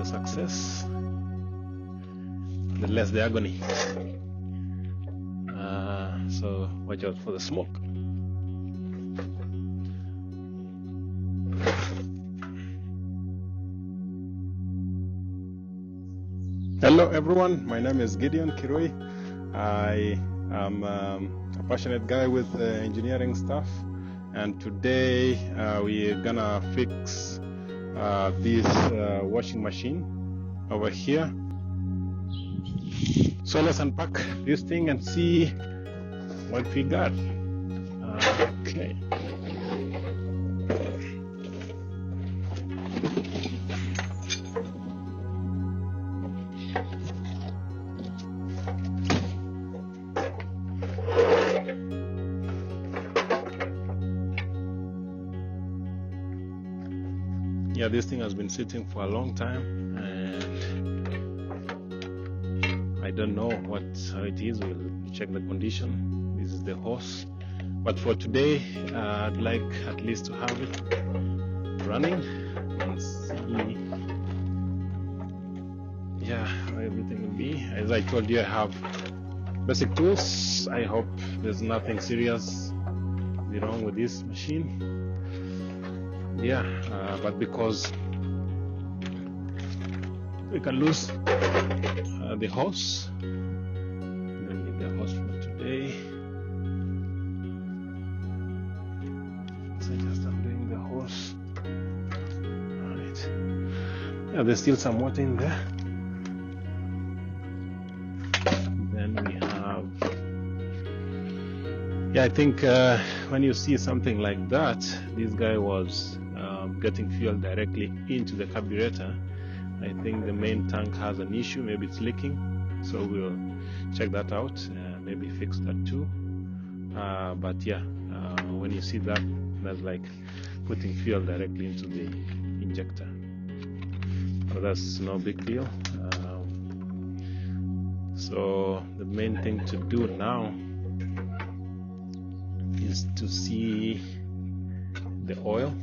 the success, the less the agony. So watch out for the smoke. Hello everyone, my name is Gideon Kirui. I am a passionate guy with engineering stuff, and today we're gonna fix this washing machine over here. So let's unpack this thing and see what we got. Okay. Yeah, this thing has been sitting for a long time, and I don't know how it is. We'll check the condition. This is the hose, but for today I'd like at least to have it running and see, yeah, how everything will be. As I told you, I have basic tools. I hope there's nothing serious wrong with this machine. Yeah, but because we can lose the hose, we don't need the hose for today. So just undoing the hose. Alright. Yeah, there's still some water in there. Then we have, yeah, I think when you see something like that, this guy was getting fuel directly into the carburetor. I think the main tank has an issue, maybe it's leaking, so we'll check that out, maybe fix that too. But yeah, when you see that, that's like putting fuel directly into the injector. So that's no big deal. So the main thing to do now is to see the oil.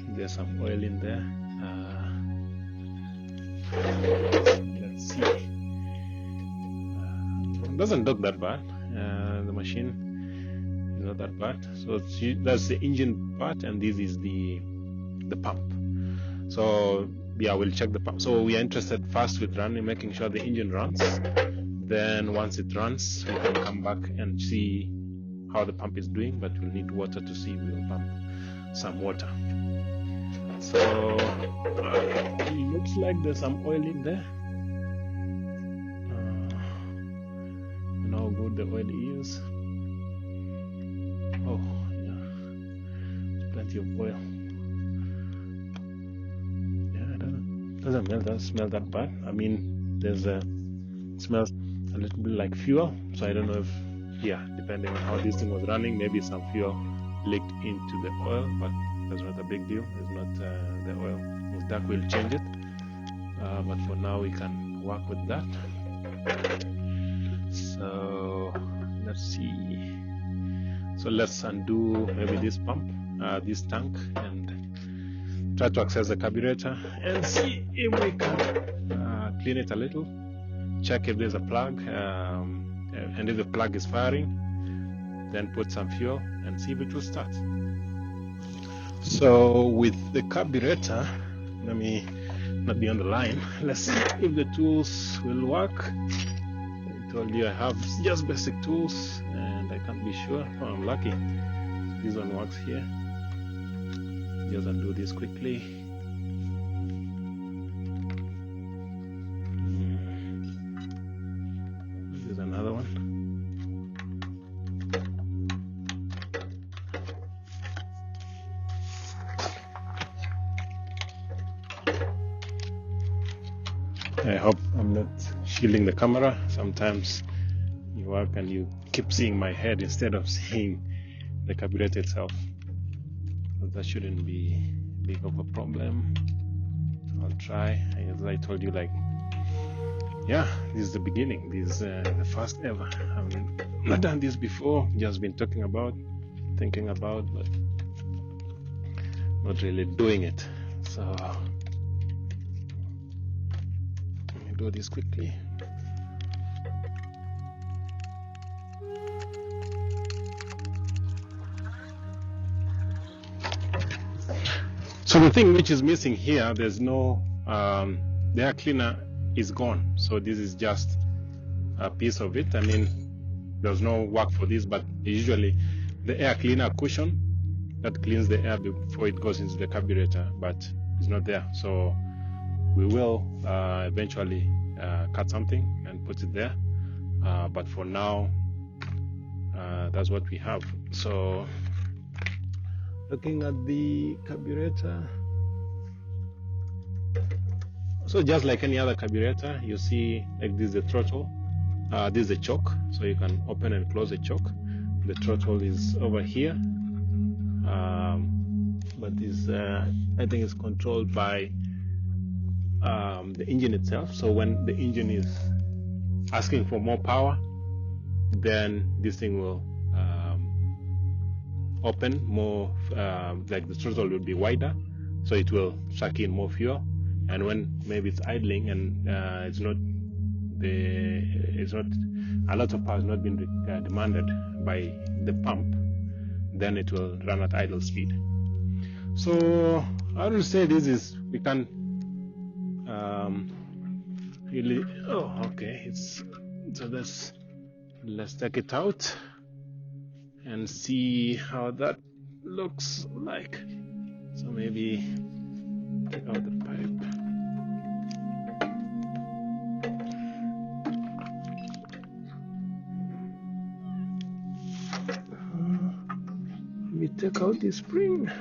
There's some oil in there. Let's see. It doesn't look that bad. The machine is not that bad. So that's the engine part, and this is the pump. So yeah, we'll check the pump. So we are interested first with running, making sure the engine runs. Then once it runs, we can come back and see how the pump is doing, but we'll need water to see. We'll pump some water. So it looks like there's some oil in there. And how good the oil is. Oh yeah, there's plenty of oil. Yeah, it doesn't smell that bad. I mean, it smells a little bit like fuel. So I don't know if, yeah, depending on how this thing was running, maybe some fuel leaked into the oil, but that's not a big deal. It's not the oil. With that, we'll change it. But for now, we can work with that. So let's see. So let's undo maybe this pump, this tank, and try to access the carburetor and see if we can clean it a little. Check if there's a plug, and if the plug is firing, then put some fuel and see if it will start. So with the carburetor, let me not be on the line. Let's see if the tools will work. I told you I have just basic tools, and I can't be sure. Oh, I'm lucky. This one works here. Just undo this quickly. Here's another one. I hope I'm not shielding the camera. Sometimes you work and you keep seeing my head instead of seeing the carburetor itself. But that shouldn't be big of a problem. I'll try. As I told you, like, yeah, this is the beginning. This is the first ever. I've not done this before. Just been thinking about, but not really doing it. So do this quickly. So the thing which is missing here, there's no, the air cleaner is gone. So this is just a piece of it. I mean, there's no work for this, but usually the air cleaner cushion that cleans the air before it goes into the carburetor, but it's not there. So we will eventually cut something and put it there. But for now, that's what we have. So looking at the carburetor, so just like any other carburetor, you see like this is the throttle, this is the choke, so you can open and close the choke. The throttle is over here, but this I think is controlled by the engine itself. So when the engine is asking for more power, then this thing will open more, like the throttle will be wider, so it will suck in more fuel. And when maybe it's idling and it's not a lot of power is not being demanded by the pump, then it will run at idle speed. So I would say this is, we can really, oh okay, it's, so let's take it out and see how that looks like. So maybe take out the pipe. Let me take out the spring.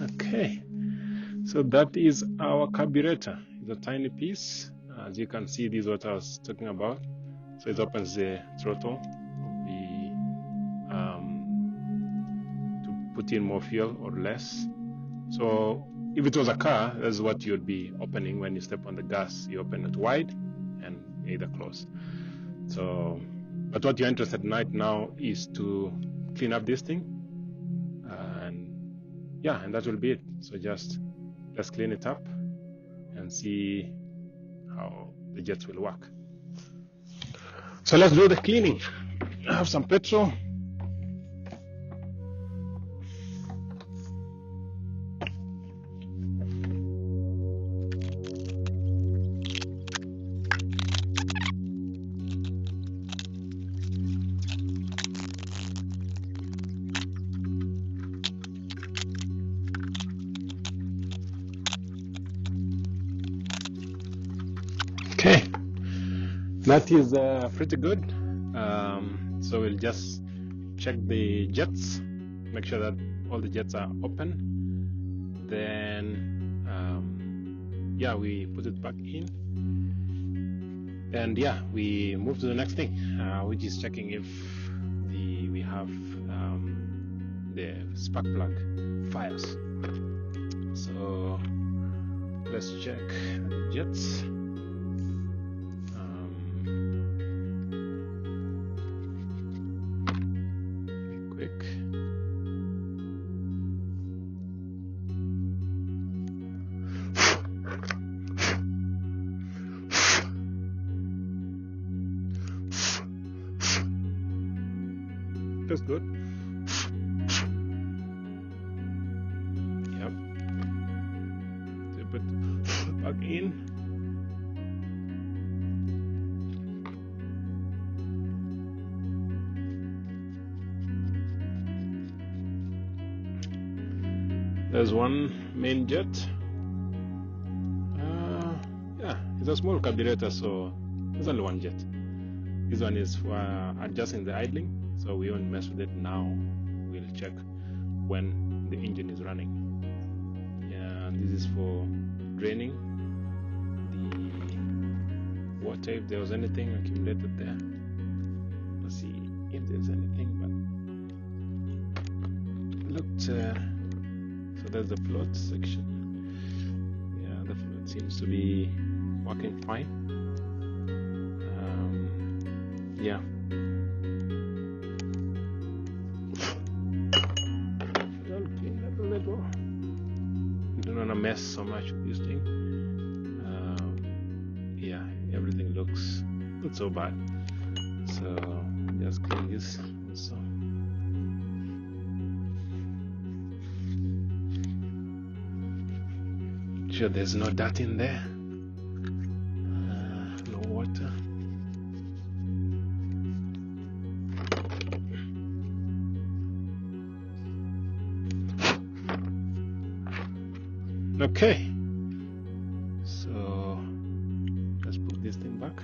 Okay, so that is our carburetor. It's a tiny piece. As you can see, this is what I was talking about. So it opens the throttle of the to put in more fuel or less. So if it was a car, that's what you'd be opening when you step on the gas. You open it wide and either close. So, but what you're interested in right now is to clean up this thing, and yeah, and that will be it. So just let's clean it up and see how the jets will work. So let's do the cleaning. I have some petrol. Okay, that is pretty good. So we'll just check the jets, make sure that all the jets are open. Then yeah, we put it back in, and yeah, we move to the next thing, which is checking if we have the spark plug fires. So let's check the jets. That's good. Yep. So put back in. There's one main jet. Yeah, it's a small carburetor, so there's only one jet. This one is for adjusting the idling, so we won't mess with it now. We'll check when the engine is running. Yeah, this is for draining the water if there was anything accumulated there. Let's see if there's anything, but looked. So there's the float section. Yeah, the float seems to be working fine. Yeah. I'll clean that a little. You don't want to mess so much with this thing. looks not so bad. So just clean this also. Sure there's no dirt in there, no water. Okay, so let's put this thing back.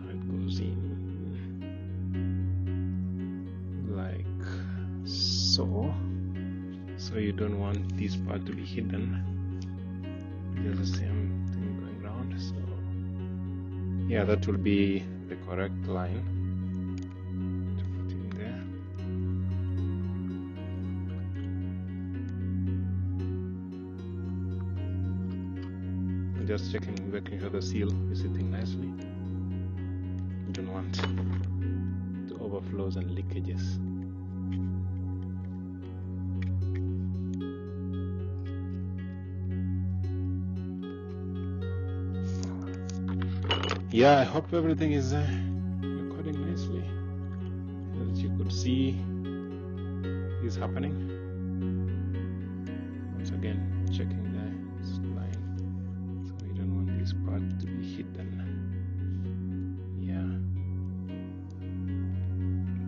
It goes in like so. So you don't want this part to be hidden. There's the same thing going around. So yeah, that will be the correct line to put in there. Just checking, making sure the seal is sitting nicely. You don't want the overflows and leakages. Yeah, I hope everything is recording nicely. As you could see, is happening. Once again, checking the line. So we don't want this part to be hidden. Yeah.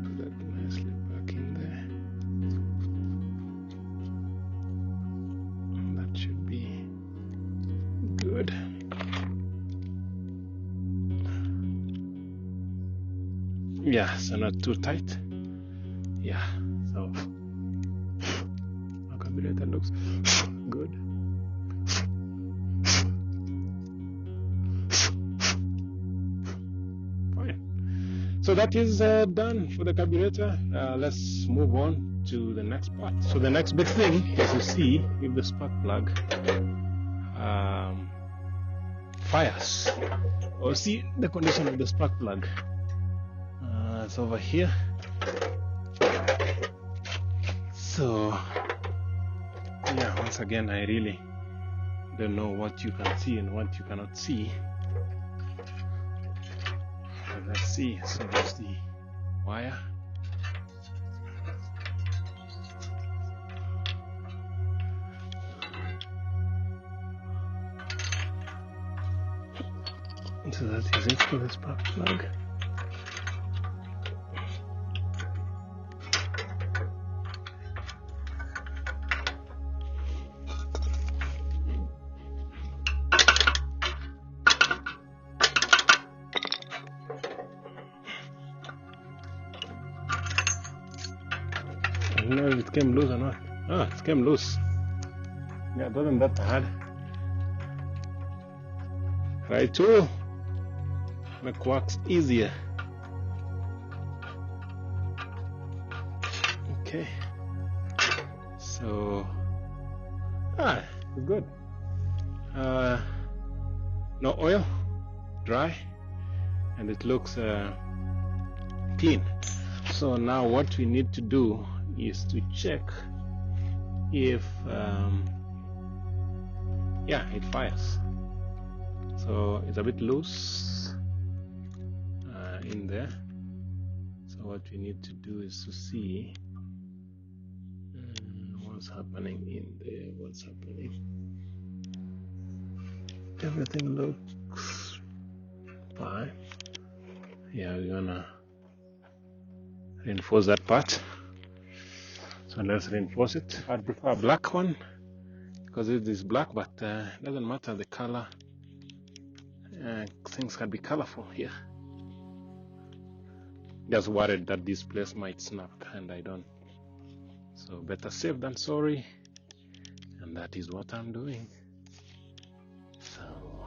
Put that nicely back in there. And that should be good. Yeah, so not too tight. Yeah, so our carburetor looks good. Fine. So that is done for the carburetor. Let's move on to the next part. So the next big thing is to see if the spark plug fires, or see the condition of the spark plug. It's over here. So yeah, once again, I really don't know what you can see and what you cannot see. But let's see. So there's the wire. So that is it for the spark plug. I don't know if it came loose or not. Ah, it came loose. Yeah, it wasn't that hard. Right tool make works easier. Okay. So it's good. No oil, dry, and it looks clean. So now what we need to do is to check if it fires. So it's a bit loose in there. So what we need to do is to see what's happening in there. What's happening? Everything looks fine. Yeah, we're gonna reinforce that part. So let's reinforce it. I'd prefer a black one because it is black, but it doesn't matter the color. Things can be colorful here. Just worried that this place might snap and I don't. So better safe than sorry, and that is what I'm doing. So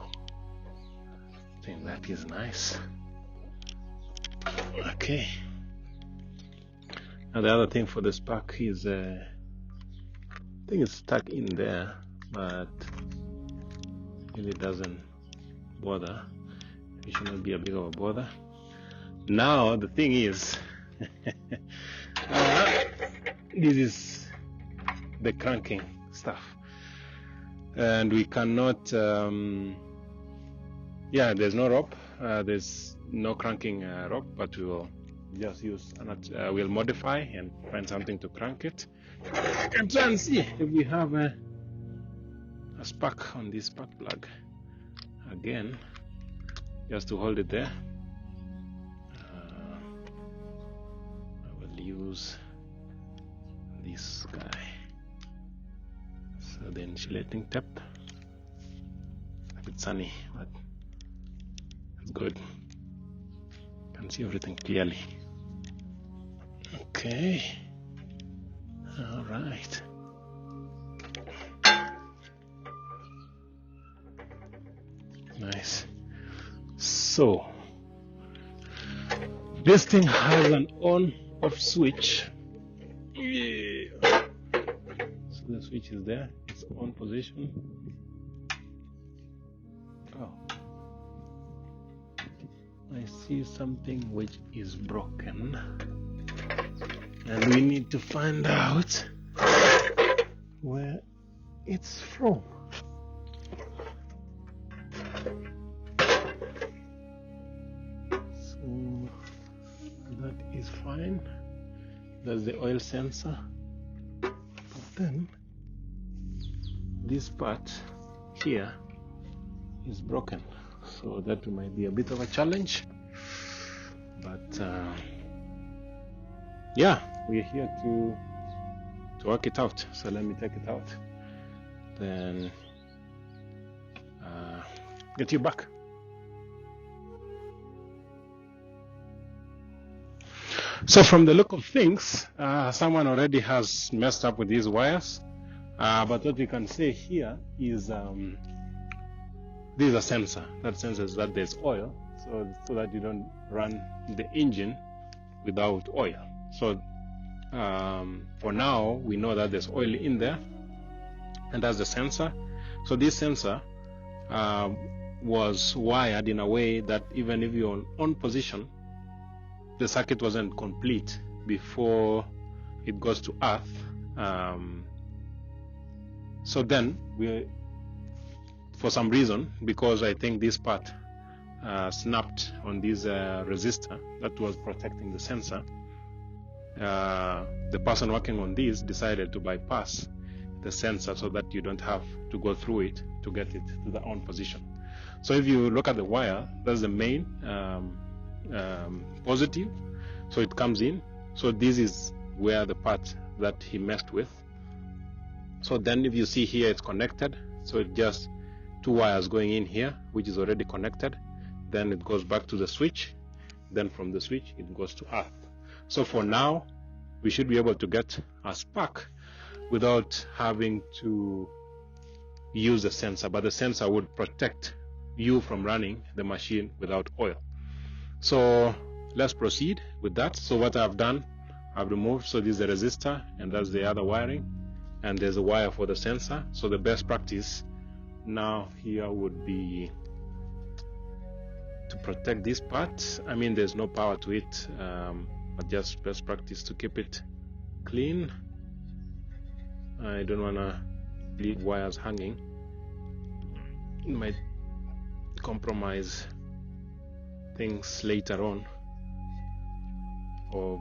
I think that is nice. Okay. Now the other thing for the spark is I think it's stuck in there, but really doesn't bother. It should not be a big of a bother. Now the thing is this is the cranking stuff, and we cannot Yeah, there's no rope. There's no cranking rope, but we will just use we'll modify and find something to crank it and try and see if we have a spark on this spark plug. Again, just to hold it there, I will use this guy. So the insulating tape. A bit sunny, but it's good. You can see everything clearly. Okay. All right. Nice. So this thing has an on-off switch. Yeah. So the switch is there. It's on position. Oh, I see something which is broken, and we need to find out where it's from. So that is fine. That's the oil sensor. But then this part here is broken, so that might be a bit of a challenge, but yeah, we're here to work it out. So let me take it out, then get you back. So from the look of things, someone already has messed up with these wires, but what we can say here is this is a sensor that senses that there's oil, so that you don't run the engine without oil. So for now, we know that there's oil in there, and that's the sensor. So this sensor was wired in a way that even if you're on position, the circuit wasn't complete before it goes to earth. So then for some reason, because I think this part snapped on this resistor that was protecting the sensor, the person working on this decided to bypass the sensor so that you don't have to go through it to get it to the on position. So if you look at the wire, that's the main positive, so it comes in. So this is where the part that he messed with. So then if you see here, it's connected, so it just two wires going in here, which is already connected. Then it goes back to the switch, then from the switch it goes to earth. So for now, we should be able to get a spark without having to use the sensor, but the sensor would protect you from running the machine without oil. So let's proceed with that. So what I've done, I've removed, so this is the resistor and that's the other wiring, and there's a wire for the sensor. So the best practice now here would be to protect this part. I mean, there's no power to it, but just best practice to keep it clean. I don't want to leave wires hanging. It might compromise things later on, or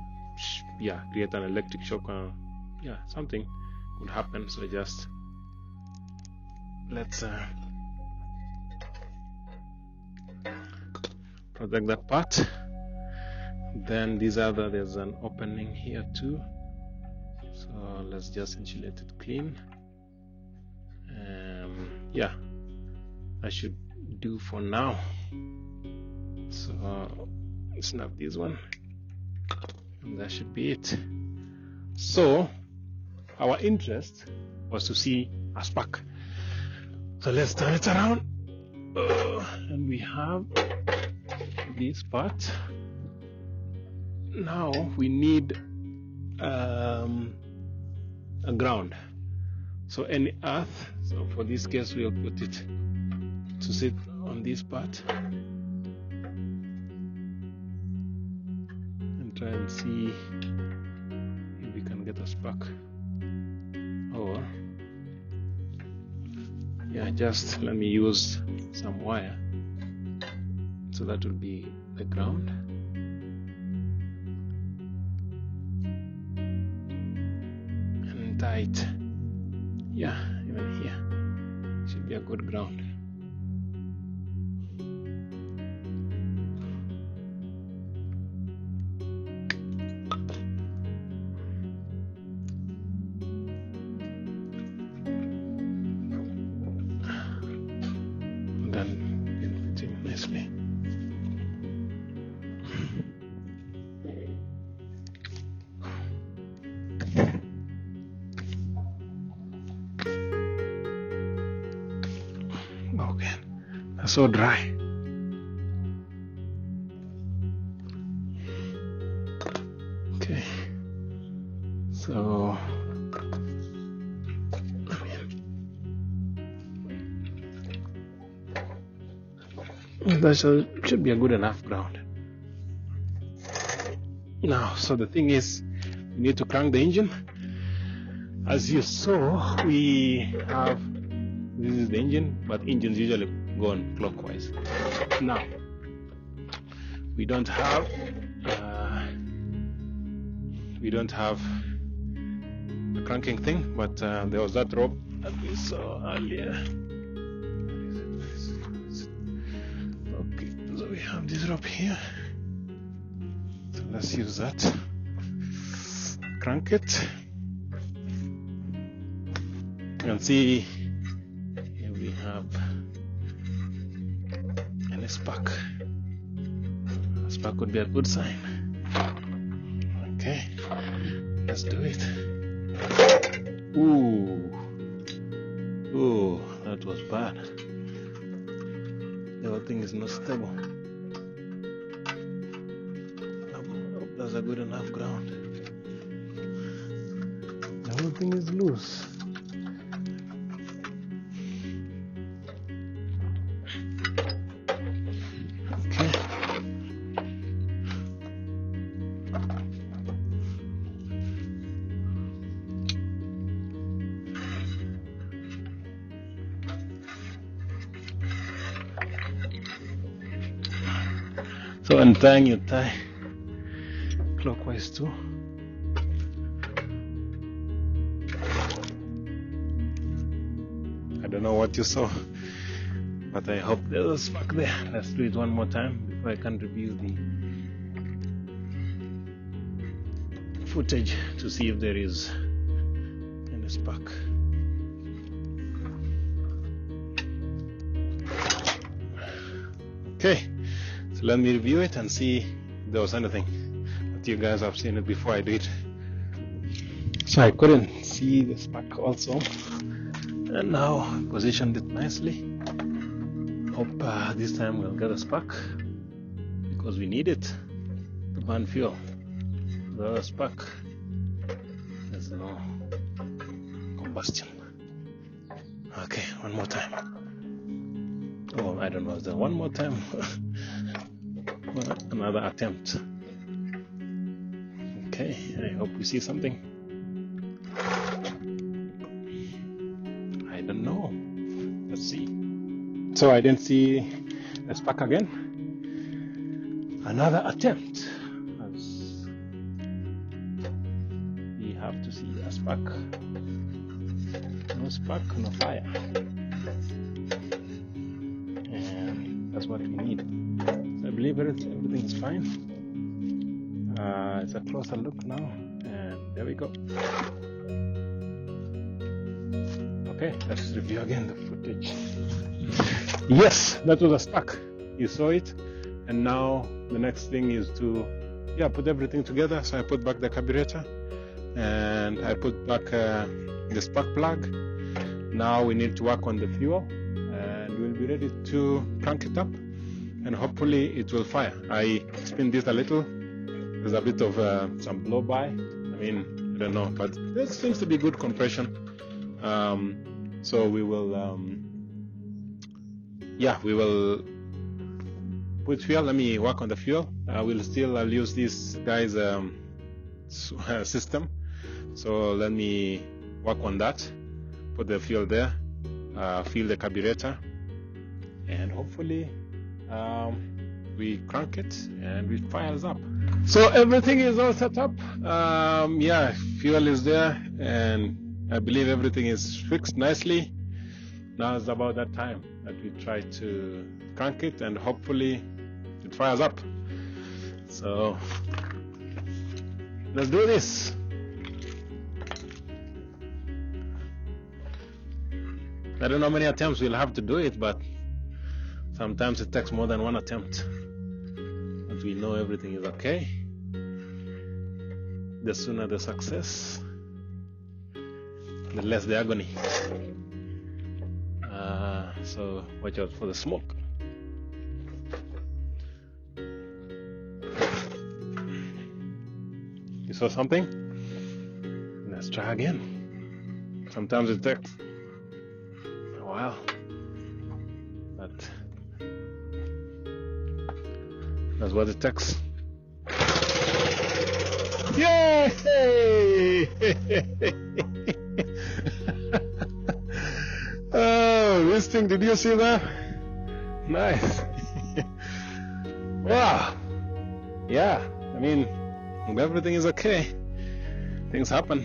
yeah, create an electric shock. Yeah, something could happen. So just let's protect that part. Then there's an opening here too, so let's just insulate it clean. Yeah, I should do for now. So snap this one, and that should be it. So our interest was to see a spark. So let's turn it around, and we have this part. Now we need a ground, so any earth. So for this case, we'll put it to sit on this part and try and see if we can get a spark. Or yeah, just let me use some wire so that will be the ground. And tight. Yeah, even here should be a good ground. Okay, that's so dry. Okay, so that should be a good enough ground. Now, so the thing is, we need to crank the engine. As you saw, we have, this is the engine, but engines usually go on clockwise. Now, we don't have a cranking thing, but there was that rope that we saw earlier. Okay, so we have this rope here. So let's use that. Crank it. You can see here we have an spark. A spark would be a good sign. Okay, let's do it. Ooh, that was bad. The whole thing is not stable. I hope that's a good enough ground. The whole thing is loose. So untying, you tie clockwise too. I don't know what you saw, but I hope there's a spark there. Let's do it one more time before I can review the footage to see if there is any spark. Okay. So let me review it and see if there was anything. But you guys have seen it before I do it. So I couldn't see the spark also. And now positioned it nicely. Hope this time we'll get a spark because we need it to burn fuel. Without a spark, there's no combustion. Okay, one more time. Oh, I don't know, is there one more time? Another attempt. Okay, I hope we see something. I don't know. Let's see. So I didn't see a spark again. Another attempt. As we have to see a spark. No spark, no fire. And that's what we need. I believe everything is fine. It's a closer look now, and there we go. Okay, let's review again the footage. Yes, that was a spark. You saw it, and now the next thing is to put everything together. So I put back the carburetor, and I put back the spark plug. Now we need to work on the fuel, and we'll be ready to crank it up. And hopefully it will fire. I spin this a little. There's a bit of some blow by. I mean, I don't know, but there seems to be good compression. So we will, we will put fuel. Let me work on the fuel. I'll use this guy's system. So let me work on that. Put the fuel there. Fill the carburetor, and hopefully we crank it and it fires up. So everything is all set up. Yeah, fuel is there, and I believe everything is fixed nicely. Now it's about that time that we try to crank it, and hopefully it fires up. So let's do this. I don't know how many attempts we'll have to do it, but sometimes it takes more than one attempt. But we know everything is okay. The sooner the success, the less the agony. So watch out for the smoke. You saw something? Let's try again. Sometimes it takes a while, but that's what it takes. Yay! Oh, this thing, did you see that? Nice. Wow. Yeah, I mean, everything is okay. Things happen.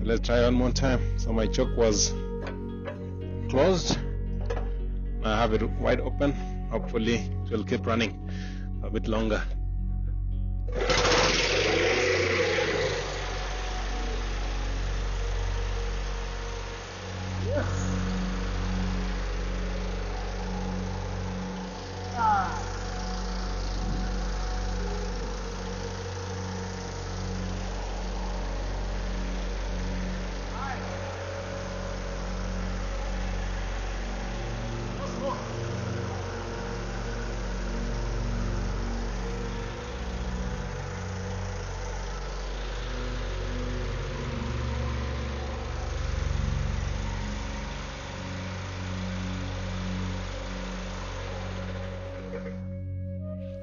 So let's try one more time. So my choke was closed. I have it wide open. Hopefully it will keep running a bit longer.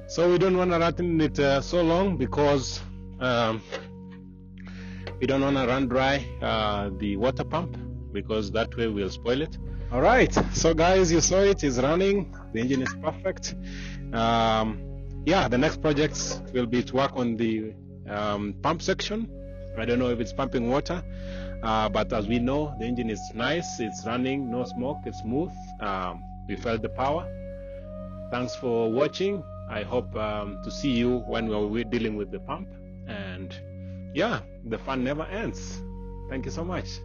So we don't want to run it so long because we don't want to run dry the water pump, because that way we'll spoil it. All right, so guys, you saw it is running. The engine is perfect. Yeah, the next projects will be to work on the pump section. I don't know if it's pumping water, but as we know, the engine is nice. It's running, no smoke, it's smooth. We felt the power. Thanks for watching. I hope to see you when we're dealing with the pump, and yeah, the fun never ends. Thank you so much.